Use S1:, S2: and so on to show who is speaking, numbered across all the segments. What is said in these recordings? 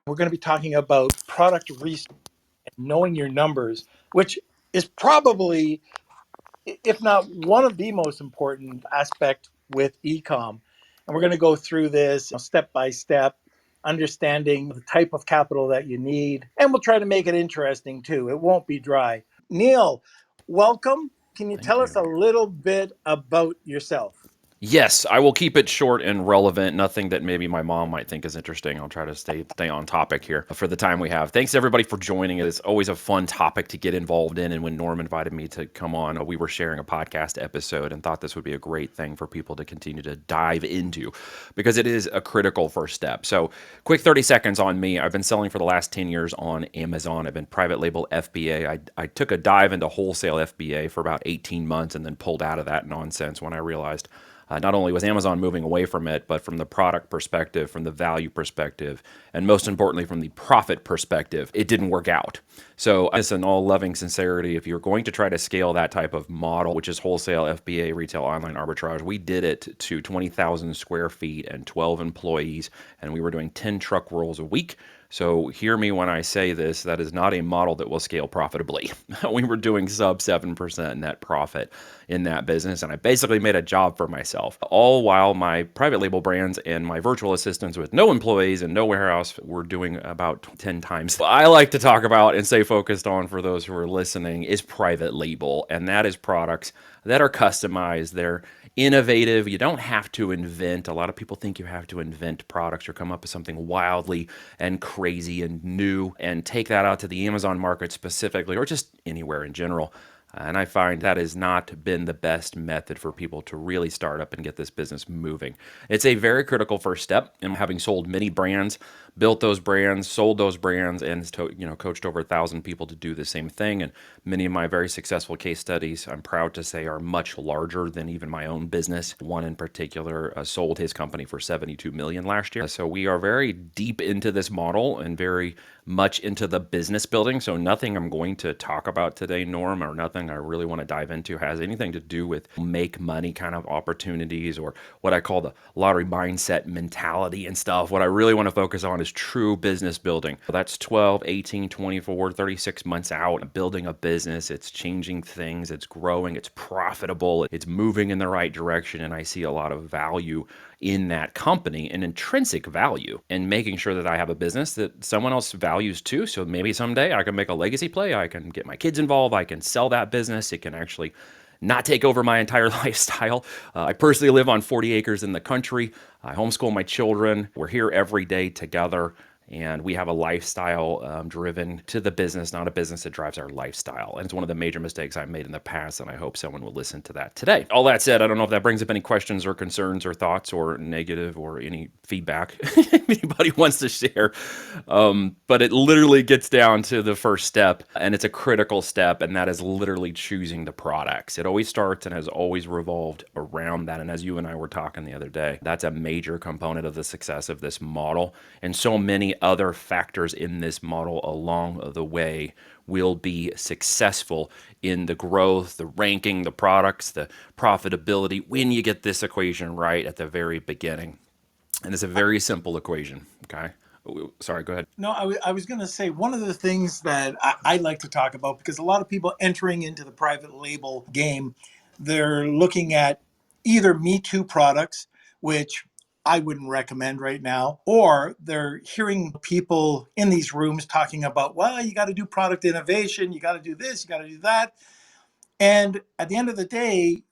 S1: We're going to be talking about product research and knowing your numbers, which is probably, if not one of the most important aspect with eComm. And we're going to go through this step by step, understanding the type of capital that you need. And we'll try to make it interesting too. It won't be dry. Neil, welcome. Can you
S2: Thank
S1: tell us
S2: you.
S1: a little bit about yourself?
S2: Yes, I will keep it short and relevant. Nothing that maybe my mom might think is interesting. I'll try to stay on topic here for the time we have. Thanks everybody for joining. It's always a fun topic to get involved in. And when Norm invited me to come on, we were sharing a podcast episode and thought this would be a great thing for people to continue to dive into because it is a critical first step. So, quick 30 seconds on me. I've been selling for the last 10 years on Amazon. I've been private label FBA. I took a dive into wholesale FBA for about 18 months and then pulled out of that nonsense when I realized not only was Amazon moving away from it, but from the product perspective, from the value perspective, and most importantly, from the profit perspective, it didn't work out. So, just in all loving sincerity, if you're going to try to scale that type of model, which is wholesale FBA, retail online arbitrage, we did it to 20,000 square feet and 12 employees, and we were doing 10 truck rolls a week. So hear me when I say this, that is not a model that will scale profitably. We were doing sub 7% net profit in that business, and I basically made a job for myself. All while my private label brands and my virtual assistants with no employees and no warehouse were doing about 10 times. What I like to talk about and stay focused on for those who are listening is private label, and that is products that are customized. They're innovative. You don't have to invent. A lot of people think you have to invent products or come up with something wildly and crazy and new and take that out to the Amazon market specifically or just anywhere in general. And I find that has not been the best method for people to really start up and get this business moving. It's a very critical first step. And having sold many brands, built those brands, sold those brands, and coached over 1,000 people to do the same thing. And many of my very successful case studies, I'm proud to say, are much larger than even my own business. One in particular sold his company for $72 million last year. So we are very deep into this model and very much into the business building. So nothing I'm going to talk about today, Norm, or nothing I really want to dive into has anything to do with make money kind of opportunities or what I call the lottery mindset mentality and stuff. What I really want to focus on is true business building. That's 12, 18, 24, 36 months out, building a business. It's changing things. It's growing. It's profitable. It's moving in the right direction. And I see a lot of value in that company, an intrinsic value, and making sure that I have a business that someone else values too. So maybe someday I can make a legacy play. I can get my kids involved. I can sell that business. It can actually not take over my entire lifestyle. I personally live on 40 acres in the country. I homeschool my children. We're here every day together. And we have a lifestyle driven to the business, not a business that drives our lifestyle. And it's one of the major mistakes I've made in the past, and I hope someone will listen to that today. All that said, I don't know if that brings up any questions or concerns or thoughts or negative or any feedback anybody wants to share. But it literally gets down to the first step, and it's a critical step, and that is literally choosing the products. It always starts and has always revolved around that. And as you and I were talking the other day, that's a major component of the success of this model. And so many other factors in this model along the way will be successful in the growth, the ranking, the products, the profitability when you get this equation right at the very beginning. And it's a very simple equation, okay? Sorry, go ahead.
S1: No, I was going to say one of the things that I like to talk about because a lot of people entering into the private label game, they're looking at either Me Too products, which I wouldn't recommend right now, or they're hearing people in these rooms talking about, well, you got to do product innovation, you got to do this, you got to do that. And at the end of the day,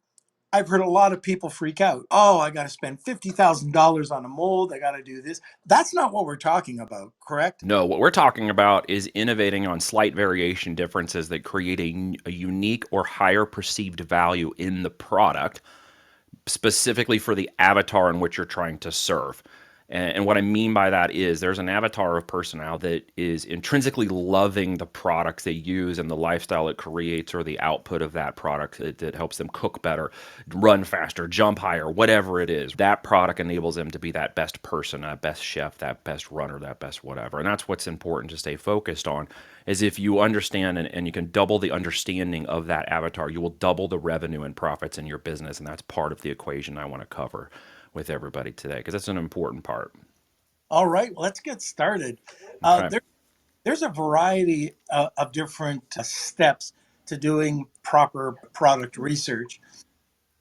S1: I've heard a lot of people freak out. Oh, I got to spend $50,000 on a mold. I got to do this. That's not what we're talking about, correct?
S2: No, what we're talking about is innovating on slight variation differences that create a unique or higher perceived value in the product, specifically for the avatar in which you're trying to serve. And what I mean by that is there's an avatar of person now that is intrinsically loving the products they use and the lifestyle it creates or the output of that product that helps them cook better, run faster, jump higher, whatever it is. That product enables them to be that best person, that best chef, that best runner, that best whatever. And that's what's important to stay focused on is if you understand and you can double the understanding of that avatar, you will double the revenue and profits in your business. And that's part of the equation I want to cover with everybody today because that's an important part.
S1: All right, well, let's get started.
S2: Okay.
S1: There's a variety of different steps to doing proper product research.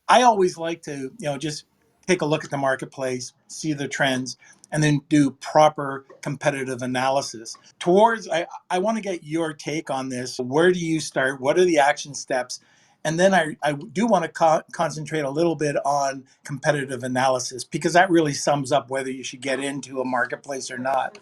S1: I always like to, just take a look at the marketplace, see the trends, and then do proper competitive analysis. I want to get your take on this. Where do you start? What are the action steps? And then I do want to concentrate a little bit on competitive analysis because that really sums up whether you should get into a marketplace or not.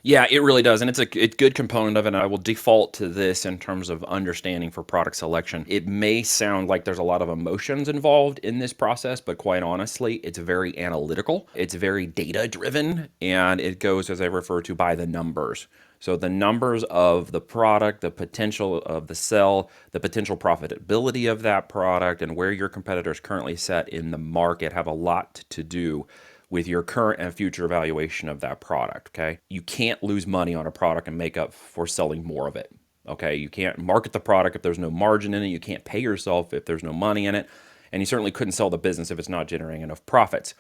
S2: Yeah, it really does. And it's good component of it. And I will default to this in terms of understanding for product selection. It may sound like there's a lot of emotions involved in this process, but quite honestly, it's very analytical. It's very data driven, and it goes, as I refer to, by the numbers. So the numbers of the product, the potential of the sell, the potential profitability of that product, and where your competitors currently set in the market have a lot to do with your current and future valuation of that product. Okay. You can't lose money on a product and make up for selling more of it. Okay. You can't market the product if there's no margin in it. You can't pay yourself if there's no money in it. And you certainly couldn't sell the business if it's not generating enough profits.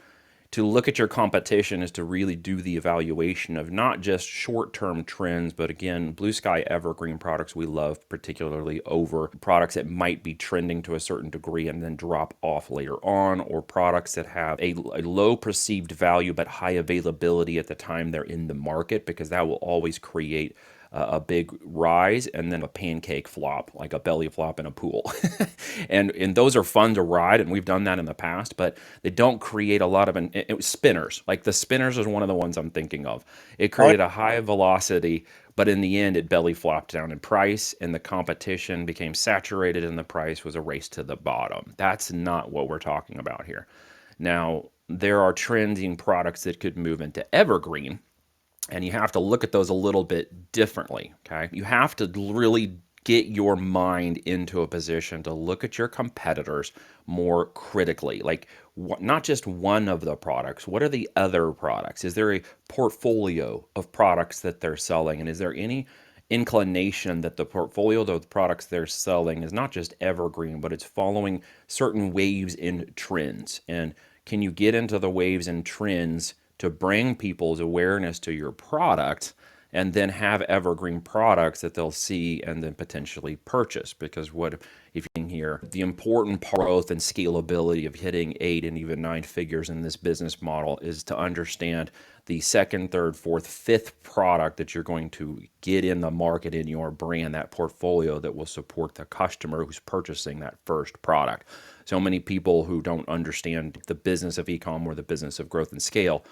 S2: To look at your competition is to really do the evaluation of not just short-term trends, but again, blue sky evergreen products we love particularly over products that might be trending to a certain degree and then drop off later on, or products that have a low perceived value but high availability at the time they're in the market, because that will always create a big rise and then a pancake flop, like a belly flop in a pool. and those are fun to ride, and we've done that in the past, but they don't create a lot of spinners. Like the spinners is one of the ones I'm thinking of. It
S1: Oh,
S2: created a high velocity, but in the end, it belly flopped down in price, and the competition became saturated, and the price was a race to the bottom. That's not what we're talking about here. Now, there are trending products that could move into evergreen, and you have to look at those a little bit differently. Okay. You have to really get your mind into a position to look at your competitors more critically. Like, not just one of the products, what are the other products? Is there a portfolio of products that they're selling? And is there any inclination that the portfolio of the products they're selling is not just evergreen, but it's following certain waves in trends? And can you get into the waves and trends to bring people's awareness to your product, and then have evergreen products that they'll see and then potentially purchase? Because what if you're here, the important part of growth and scalability of hitting 8 and even 9 figures in this business model is to understand the second, third, fourth, fifth product that you're going to get in the market in your brand, that portfolio that will support the customer who's purchasing that first product. So many people who don't understand the business of eComm or the business of growth and scale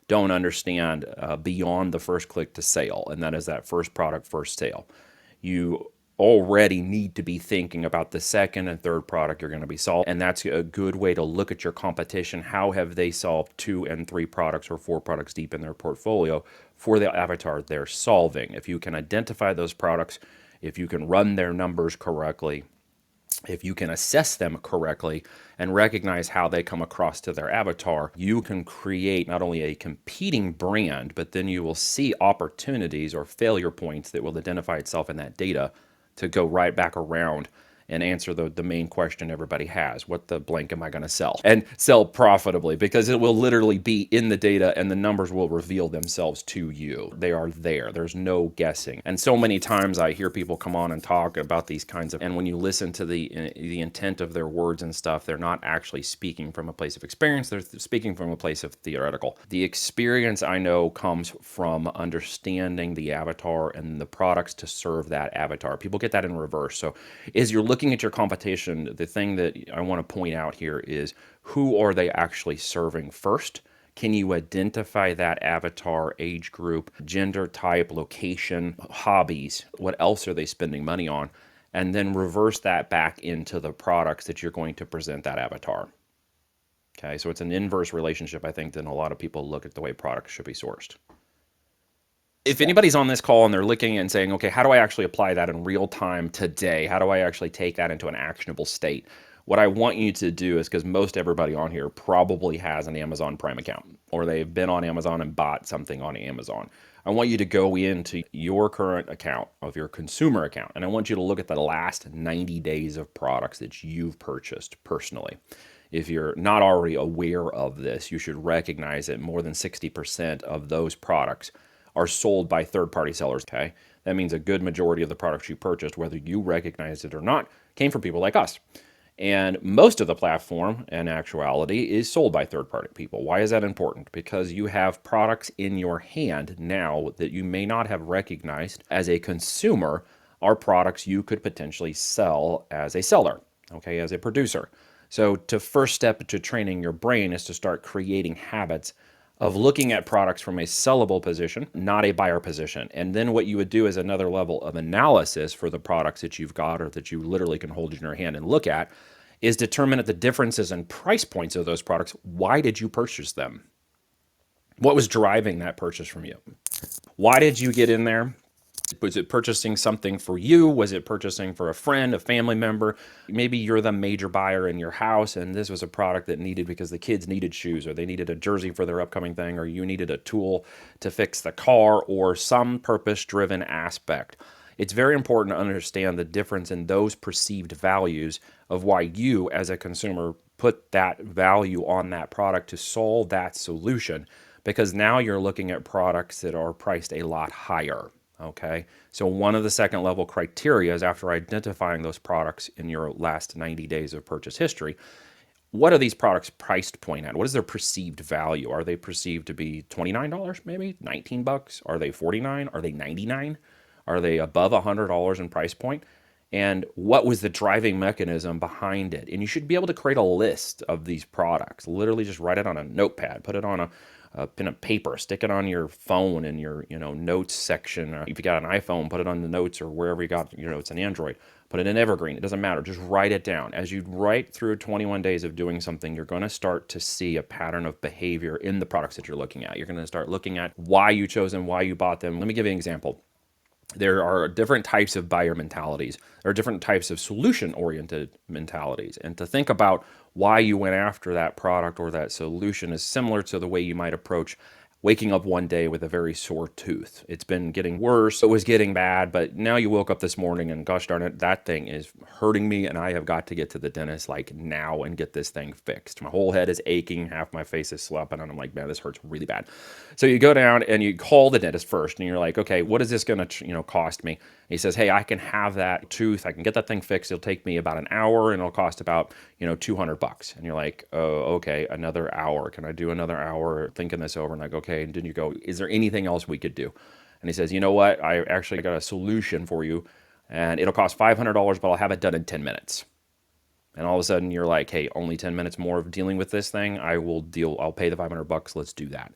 S2: don't understand beyond the first click to sale, and that is that first product, first sale. You already need to be thinking about the second and third product you're going to be solving, and that's a good way to look at your competition. How have they solved 2 and 3 products or 4 products deep in their portfolio for the avatar they're solving? If you can identify those products, if you can run their numbers correctly, if you can assess them correctly and recognize how they come across to their avatar, you can create not only a competing brand, but then you will see opportunities or failure points that will identify itself in that data to go right back around and answer the main question everybody has: what the blank am I going to sell, and sell profitably? Because it will literally be in the data, and the numbers will reveal themselves to you. They are there. There's no guessing. And so many times I hear people come on and talk about these kinds of, and when you listen to the intent of their words and stuff, they're not actually speaking from a place of experience. They're speaking from a place of theoretical. The experience, I know, comes from understanding the avatar and the products to serve that avatar. People get that in reverse. So as you're looking at your competition, the thing that I want to point out here is, who are they actually serving first? Can you identify that avatar, age group, gender type, location, hobbies? What else are they spending money on? And then reverse that back into the products that you're going to present that avatar. Okay, so it's an inverse relationship, I think, than a lot of people look at the way products should be sourced. If anybody's on this call and they're looking and saying, okay, how do I actually apply that in real time today? How do I actually take that into an actionable state? What I want you to do is, because most everybody on here probably has an Amazon Prime account, or they've been on Amazon and bought something on Amazon. I want you to go into your current account of your consumer account, and I want you to look at the last 90 days of products that you've purchased personally. if you're not already aware of this, you should recognize that more than 60% of those products are sold by third-party sellers, okay? That means a good majority of the products you purchased, whether you recognize it or not, came from people like us. And most of the platform, in actuality, is sold by third-party people. Why is that important? Because you have products in your hand now that you may not have recognized as a consumer are products you could potentially sell as a seller, okay, as a producer. So to first step to training your brain is to start creating habits of looking at products from a sellable position, not a buyer position. And then what you would do is another level of analysis for the products that you've got or that you literally can hold in your hand and look at is determine at the differences in price points of those products. Why did you purchase them? What was driving that purchase from you? Why did you get in there? Was it purchasing something for you? Was it purchasing for a friend, a family member? Maybe you're the major buyer in your house and this was a product that needed because the kids needed shoes or they needed a jersey for their upcoming thing or you needed a tool to fix the car or some purpose-driven aspect. It's very important to understand the difference in those perceived values of why you as a consumer put that value on that product to solve that solution, because now you're looking at products that are priced a lot higher. Okay, so one of the second level criteria is after identifying those products in your last 90 days of purchase history, what are these products priced point at? What is their perceived value? Are they perceived to be $29 maybe, 19 bucks? Are they 49? Are they 99? Are they above $100 in price point? And what was the driving mechanism behind it? And you should be able to create a list of these products. Literally just write it on a notepad, put it on a pen of paper, stick it on your phone in your notes section. If you got an iPhone, put it on the notes or wherever you got your notes, an Android, put it in Evergreen. It doesn't matter. Just write it down. As you write through 21 days of doing something, you're going to start to see a pattern of behavior in the products that you're looking at. You're going to start looking at why you chose them, why you bought them. Let me give you an example. There are different types of buyer mentalities. There are different types of solution-oriented mentalities. And to think about why you went after that product or that solution is similar to the way you might approach waking up one day with a very sore tooth. It's been getting worse. It was getting bad, but now you woke up this morning and gosh darn it, that thing is hurting me and I have got to get to the dentist like now and get this thing fixed. My whole head is aching, half my face is slapping, and I'm like, man, this hurts really bad. So you go down and you call the dentist first and you're like, okay, what is this going to cost me? And he says, hey, I can have that tooth. I can get that thing fixed. It'll take me about an hour and it'll cost about, $200. And you're like, oh, okay, another hour. Can I do another hour thinking this over? And I go, okay. And then you go, is there anything else we could do? And he says, you know what? I actually got a solution for you and it'll cost $500, but I'll have it done in 10 minutes. And all of a sudden you're like, hey, only 10 minutes more of dealing with this thing. I'll pay the $500. Let's do that.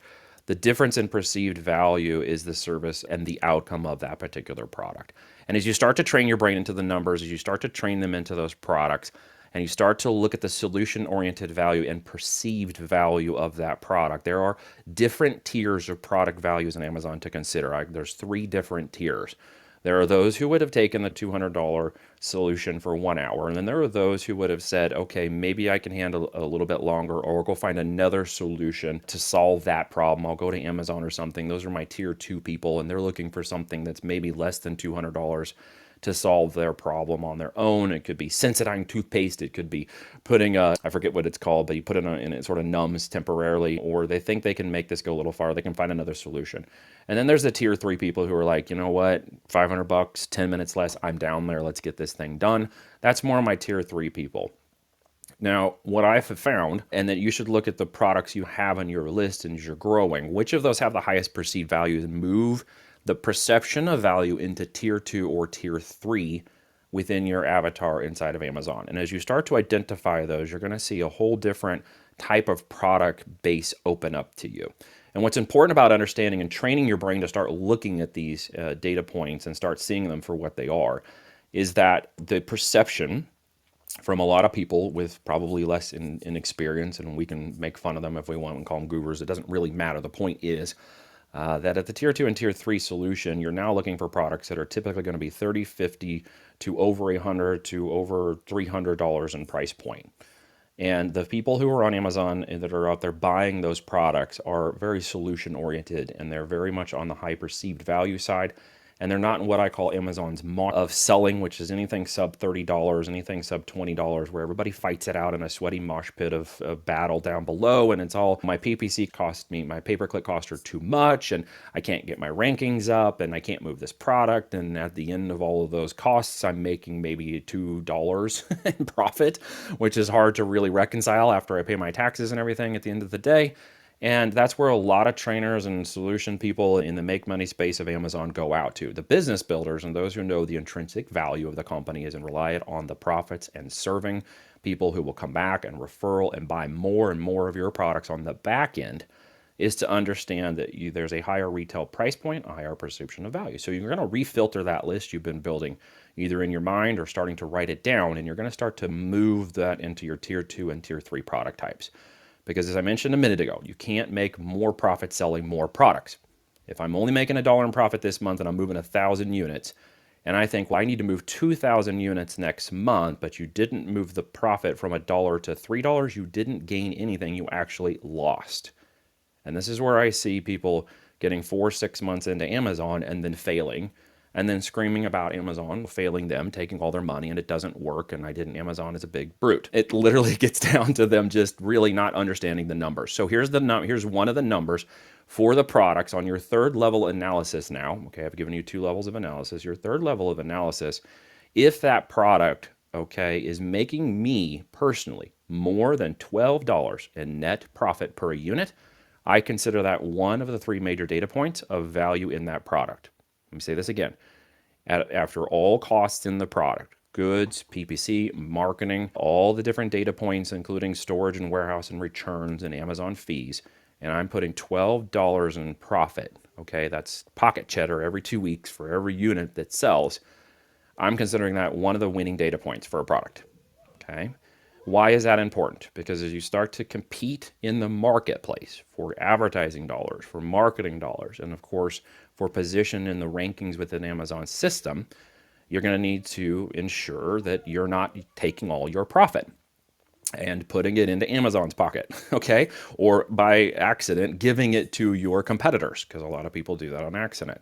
S2: The difference in perceived value is the service and the outcome of that particular product. And as you start to train your brain into the numbers, as you start to train them into those products, and you start to look at the solution-oriented value and perceived value of that product, there are different tiers of product values in Amazon to consider. There's 3 different tiers. There are those who would have taken the $200 solution for 1 hour. And then there are those who would have said, okay, maybe I can handle a little bit longer or go find another solution to solve that problem. I'll go to Amazon or something. Those are my tier 2 people. And they're looking for something that's maybe less than $200 to solve their problem on their own. It could be Sensodyne toothpaste. It could be putting I forget what it's called, but you put it on and it sort of numbs temporarily, or they think they can make this go a little far. They can find another solution. And then there's the tier 3 people who are like, you know what, $500, 10 minutes less, I'm down there. Let's get this thing done. That's more my tier 3 people. Now, what I've found, and that you should look at the products you have on your list and as you're growing, which of those have the highest perceived values, move the perception of value into tier 2 or tier 3 within your avatar inside of Amazon. And as you start to identify those, you're going to see a whole different type of product base open up to you. And what's important about understanding and training your brain to start looking at these data points and start seeing them for what they are is that the perception from a lot of people with probably less in experience, and we can make fun of them if we want and call them gurus, it doesn't really matter. The point is that at the tier 2 and tier 3 solution, you're now looking for products that are typically going to be $30, $50 to over $100 to over $300 in price point. And the people who are on Amazon that are out there buying those products are very solution oriented, and they're very much on the high perceived value side. and they're not in what I call Amazon's model of selling, which is anything sub $30, anything sub $20, where everybody fights it out in a sweaty mosh pit of battle down below, and it's all my PPC cost me, my pay-per-click costs are too much, and I can't get my rankings up, and I can't move this product, and at the end of all of those costs, I'm making maybe $2 in profit, which is hard to really reconcile after I pay my taxes and everything at the end of the day. And that's where a lot of trainers and solution people in the make money space of Amazon go out to. The business builders and those who know the intrinsic value of the company is and rely on the profits and serving people who will come back and referral and buy more and more of your products on the back end is to understand that there's a higher retail price point, a higher perception of value. So you're going to refilter that list you've been building either in your mind or starting to write it down, and you're going to start to move that into your tier 2 and tier 3 product types. Because as I mentioned a minute ago, you can't make more profit selling more products. If I'm only making $1 in profit this month and I'm moving 1,000 units, and I think, well, I need to move 2,000 units next month, but you didn't move the profit from $1 to $3, you didn't gain anything, you actually lost. And this is where I see people getting 4-6 months into Amazon and then failing, and then screaming about Amazon failing them, taking all their money, and it doesn't work, and Amazon is a big brute. It literally gets down to them just really not understanding the numbers. So here's one of the numbers for the products on your third level analysis now. Okay, I've given you 2 levels of analysis. Your third level of analysis, if that product, okay, is making me personally more than $12 in net profit per unit, I consider that one of the 3 major data points of value in that product. Let me say this again. After all costs in the product, goods, PPC, marketing, all the different data points, including storage and warehouse and returns and Amazon fees, and I'm putting $12 in profit, okay, that's pocket cheddar every 2 weeks for every unit that sells, I'm considering that one of the winning data points for a product, okay? Why is that important? Because as you start to compete in the marketplace for advertising dollars, for marketing dollars, and of course, for position in the rankings within Amazon's system, you're going to need to ensure that you're not taking all your profit and putting it into Amazon's pocket, okay? Or by accident, giving it to your competitors, because a lot of people do that on accident.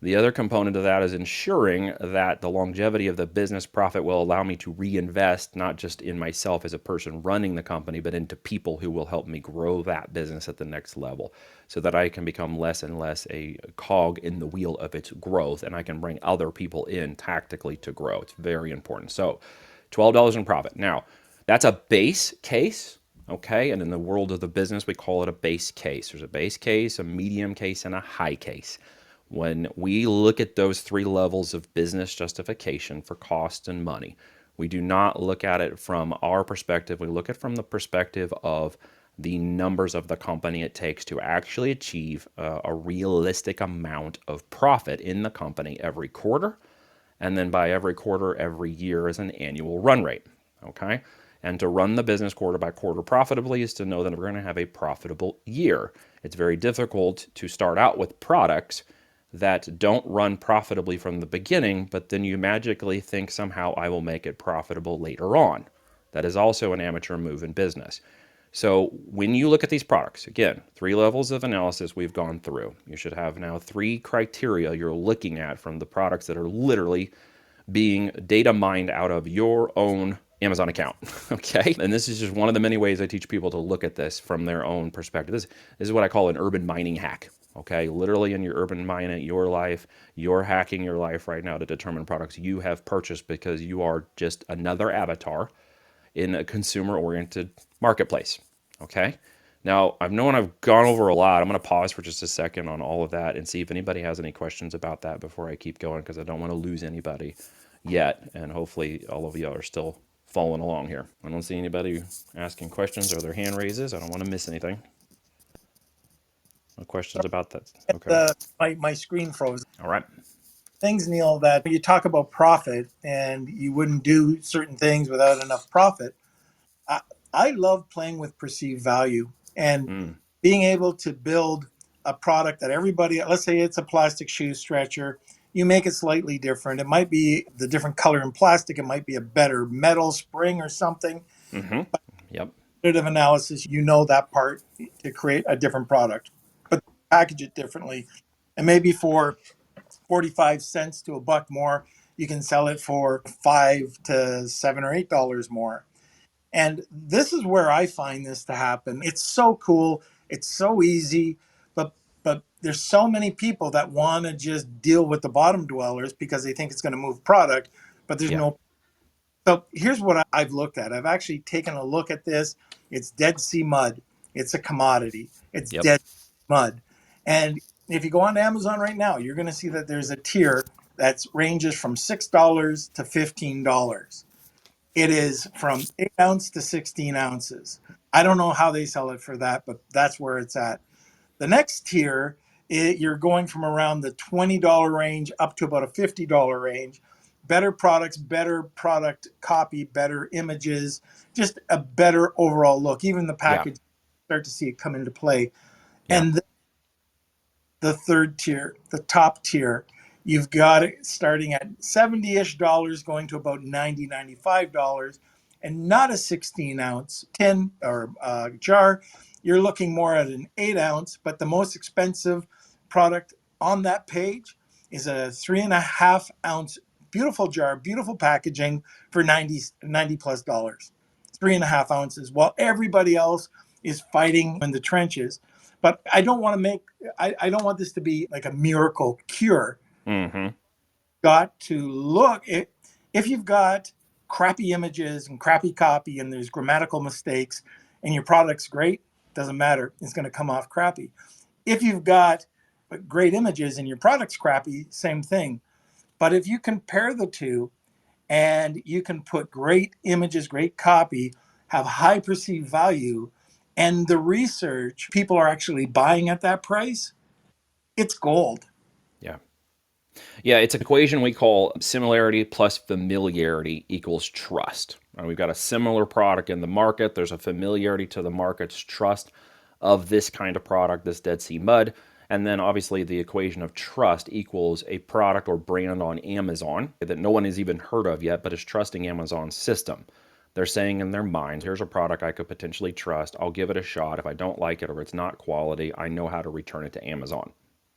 S2: The other component of that is ensuring that the longevity of the business profit will allow me to reinvest not just in myself as a person running the company, but into people who will help me grow that business at the next level so that I can become less and less a cog in the wheel of its growth, and I can bring other people in tactically to grow. It's very important. So $12 in profit. Now, that's a base case. Okay, and in the world of the business, we call it a base case. There's a base case, a medium case, and a high case. When we look at those 3 levels of business justification for cost and money, we do not look at it from our perspective. We look at it from the perspective of the numbers of the company it takes to actually achieve a realistic amount of profit in the company every quarter. And then by every quarter, every year is an annual run rate. Okay. And to run the business quarter by quarter profitably is to know that we're going to have a profitable year. It's very difficult to start out with products that don't run profitably from the beginning, but then you magically think somehow I will make it profitable later on. That is also an amateur move in business. So when you look at these products, again, 3 levels of analysis we've gone through. You should have now 3 criteria you're looking at from the products that are literally being data mined out of your own Amazon account, okay? And this is just one of the many ways I teach people to look at this from their own perspective. This is what I call an urban mining hack, okay? Literally in your urban mine at your life, you're hacking your life right now to determine products you have purchased because you are just another avatar in a consumer-oriented marketplace, okay? Now, I've gone over a lot. I'm going to pause for just a second on all of that and see if anybody has any questions about that before I keep going, because I don't want to lose anybody yet, and hopefully all of you are still following along here. I don't see anybody asking questions or their hand raises. I don't want to miss anything. No questions about that? Okay.
S1: My screen froze.
S2: All right.
S1: Things, Neil, that you talk about profit and you wouldn't do certain things without enough profit. I love playing with perceived value and being able to build a product that everybody, let's say it's a plastic shoe stretcher, you make it slightly different. It might be the different color in plastic. It might be a better metal spring or something.
S2: Mm-hmm. Yep.
S1: Competitive analysis, you know that part to create a different product, but package it differently. And maybe for 45 cents to a buck more, you can sell it for 5 to 7 or $8 more. And this is where I find this to happen. It's so cool. It's so easy, but there's so many people that want to just deal with the bottom dwellers because they think it's going to move product, but there's
S2: Yeah.
S1: no. So here's what I've looked at. I've actually taken a look at this. It's Dead Sea mud. It's a commodity. It's
S2: Yep.
S1: dead mud. And if you go on Amazon right now, you're going to see that there's a tier that ranges from $6 to $15. It is from 8 ounce to 16 ounces. I don't know how they sell it for that, but that's where it's at. The next tier, you're going from around the $20 range up to about a $50 range. Better products, better product copy, better images, just a better overall look. Even the
S2: Yeah.
S1: package, start to see it come into play.
S2: Yeah.
S1: And the third tier, the top tier, you've got it starting at 70-ish dollars going to about 90, $95, and not a 16 ounce tin or jar. You're looking more at an 8 ounce, but the most expensive product on that page is a 3.5 ounce beautiful jar, beautiful packaging for 90 plus dollars. 3.5 ounces, while everybody else is fighting in the trenches. But I don't want this to be like a miracle cure.
S2: Mm-hmm.
S1: Got to look if you've got crappy images and crappy copy and there's grammatical mistakes and your product's great, doesn't matter. It's going to come off crappy. If you've got great images and your product's crappy, same thing. But if you compare the two and you can put great images, great copy, have high perceived value, and the research people are actually buying at that price, it's gold.
S2: Yeah. Yeah, it's an equation we call similarity plus familiarity equals trust. We've got a similar product in the market. There's a familiarity to the market's trust of this kind of product, this Dead Sea mud. And then obviously the equation of trust equals a product or brand on Amazon that no one has even heard of yet, but is trusting Amazon's system. They're saying in their minds, here's a product I could potentially trust. I'll give it a shot. If I don't like it or it's not quality, I know how to return it to Amazon.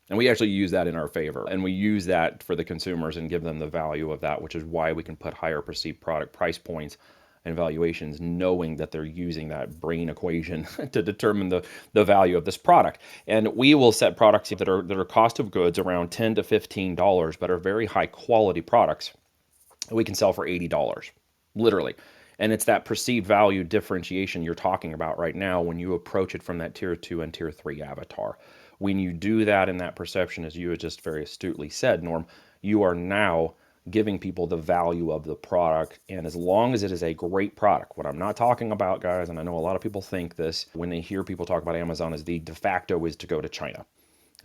S2: And we actually use that in our favor. And we use that for the consumers and give them the value of that, which is why we can put higher perceived product price points and valuations, knowing that they're using that brain equation to determine the value of this product. And we will set products that are cost of goods around $10 to $15, but are very high quality products that we can sell for $80, literally. And it's that perceived value differentiation you're talking about right now when you approach it from that tier 2 and tier 3 avatar. When you do that in that perception, as you had just very astutely said, Norm, you are now giving people the value of the product. And as long as it is a great product, what I'm not talking about, guys, and I know a lot of people think this when they hear people talk about Amazon, is the de facto is to go to China.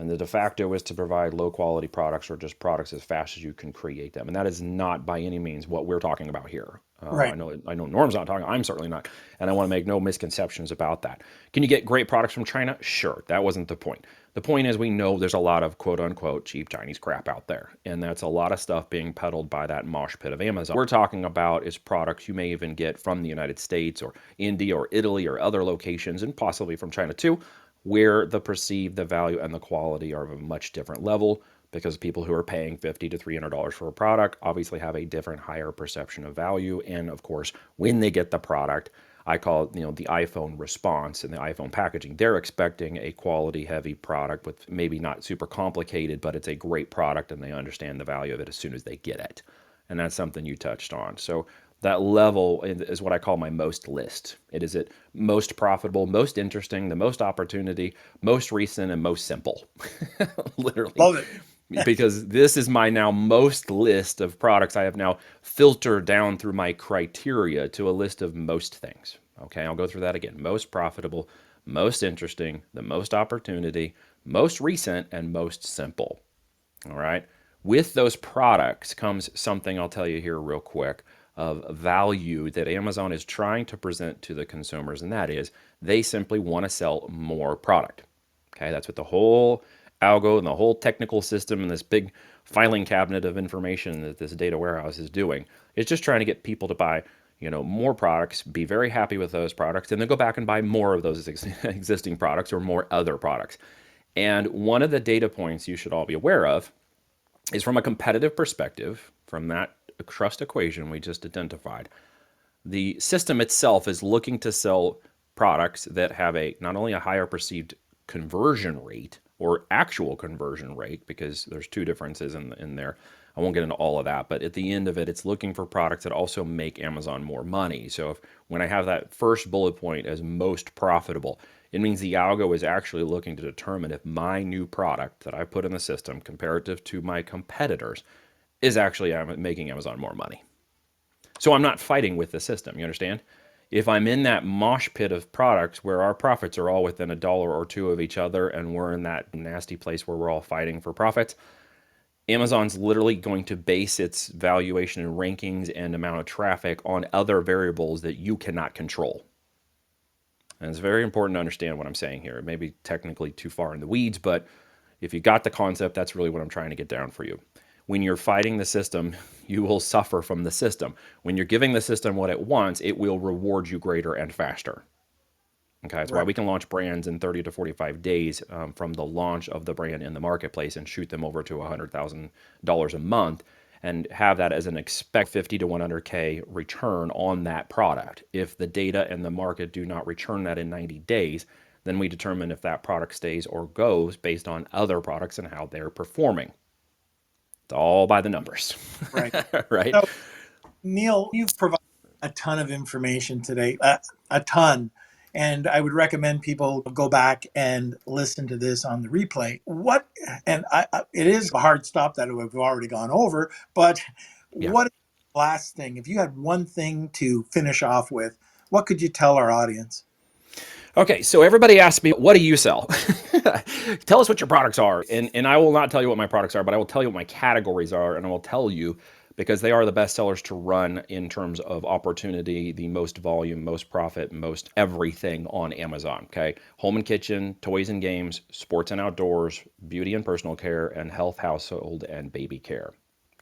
S2: And the de facto is to provide low quality products or just products as fast as you can create them. And that is not by any means what we're talking about here.
S1: Right.
S2: I know Norm's not talking. I'm certainly not. And I want to make no misconceptions about that. Can you get great products from China? Sure. That wasn't the point. The point is we know there's a lot of quote unquote cheap Chinese crap out there. And that's a lot of stuff being peddled by that mosh pit of Amazon. What we're talking about is products you may even get from the United States or India or Italy or other locations and possibly from China too, where the value and the quality are of a much different level because people who are paying $50 to $300 for a product obviously have a different higher perception of value. And of course, when they get the product, I call it, the iPhone response and the iPhone packaging. They're expecting a quality heavy product with maybe not super complicated, but it's a great product and they understand the value of it as soon as they get it. And that's something you touched on. So that level is what I call my most list. It is it most profitable, most interesting, the most opportunity, most recent, and most simple. Literally.
S1: Love it.
S2: Because this is my now most list of products I have now filtered down through my criteria to a list of most things. Okay, I'll go through that again. Most profitable, most interesting, the most opportunity, most recent, and most simple. All right. With those products comes something I'll tell you here real quick of value that Amazon is trying to present to the consumers, and that is they simply want to sell more product. Okay, that's what the whole algo and the whole technical system and this big filing cabinet of information that this data warehouse is doing. It's just trying to get people to buy, more products, be very happy with those products, and then go back and buy more of those existing products or more other products. And one of the data points you should all be aware of is from a competitive perspective, from that trust equation we just identified, the system itself is looking to sell products that have a not only a higher perceived conversion rate or actual conversion rate, because there's two differences in there. I won't get into all of that, but at the end of it, it's looking for products that also make Amazon more money. So when I have that first bullet point as most profitable, it means the algo is actually looking to determine if my new product that I put in the system comparative to my competitors is actually making Amazon more money. So I'm not fighting with the system, you understand? If I'm in that mosh pit of products where our profits are all within $1 or $2 of each other and we're in that nasty place where we're all fighting for profits, Amazon's literally going to base its valuation and rankings and amount of traffic on other variables that you cannot control. And it's very important to understand what I'm saying here. It may be technically too far in the weeds, but if you got the concept, that's really what I'm trying to get down for you. When you're fighting the system, you will suffer from the system. When you're giving the system what it wants, it will reward you greater and faster. Okay, that's why we can launch brands in 30 to 45 days from the launch of the brand in the marketplace and shoot them over to $100,000 a month and have that as an expect 50 to 100K return on that product. If the data and the market do not return that in 90 days, then we determine if that product stays or goes based on other products and how they're performing. It's all by the numbers.
S1: Right.
S2: Right?
S1: So, Neil, you've provided a ton of information today, a ton. And I would recommend people go back and listen to this on the replay. It is a hard stop that we've already gone over, but
S2: Yeah.
S1: what is the last thing? If you had one thing to finish off with, what could you tell our audience?
S2: Okay, so everybody asks me, what do you sell? Tell us what your products are. And I will not tell you what my products are, but I will tell you what my categories are, and I will tell you because they are the best sellers to run in terms of opportunity, the most volume, most profit, most everything on Amazon. Okay. Home and kitchen, toys and games, sports and outdoors, beauty and personal care, and health, household, and baby care.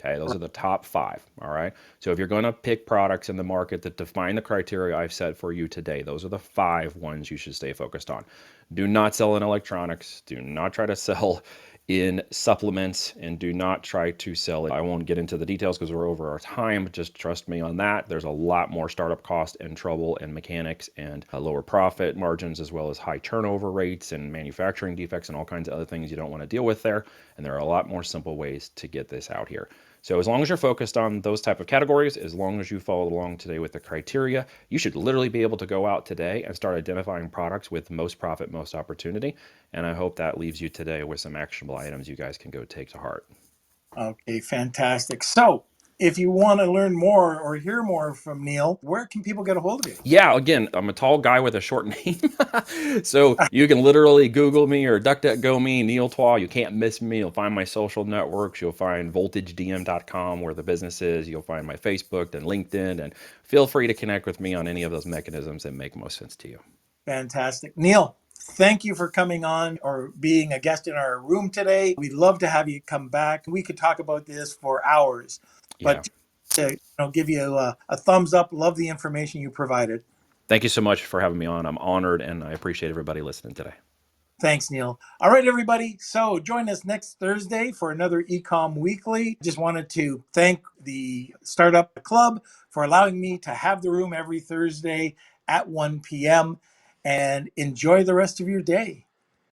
S2: Okay, those are the top 5. All right. So if you're going to pick products in the market that define the criteria I've set for you today, those are the 5 ones you should stay focused on. Do not sell in electronics. Do not try to sell in supplements, and do not try to sell it. I won't get into the details because we're over our time. Just trust me on that. There's a lot more startup cost and trouble and mechanics and lower profit margins, as well as high turnover rates and manufacturing defects and all kinds of other things you don't want to deal with there. And there are a lot more simple ways to get this out here. So as long as you're focused on those type of categories, as long as you followed along today with the criteria, you should literally be able to go out today and start identifying products with most profit, most opportunity. And I hope that leaves you today with some actionable items you guys can go take to heart.
S1: Okay, fantastic. So, if you want to learn more or hear more from Neil, where can people get a hold of you?
S2: Yeah, again, I'm a tall guy with a short name. So you can literally Google me or DuckDuckGo me, Neil Twa. You can't miss me. You'll find my social networks. You'll find voltagedm.com where the business is. You'll find my Facebook and LinkedIn. And feel free to connect with me on any of those mechanisms that make most sense to you.
S1: Fantastic. Neil, thank you for coming on or being a guest in our room today. We'd love to have you come back. We could talk about this for hours,
S2: Yeah.
S1: but to give you a thumbs up, love the information you provided.
S2: Thank you so much for having me on. I'm honored, and I appreciate everybody listening today.
S1: Thanks, Neil. All right, everybody. So join us next Thursday for another eComm Weekly. Just wanted to thank the Startup Club for allowing me to have the room every Thursday at 1 p.m. and enjoy the rest of your day.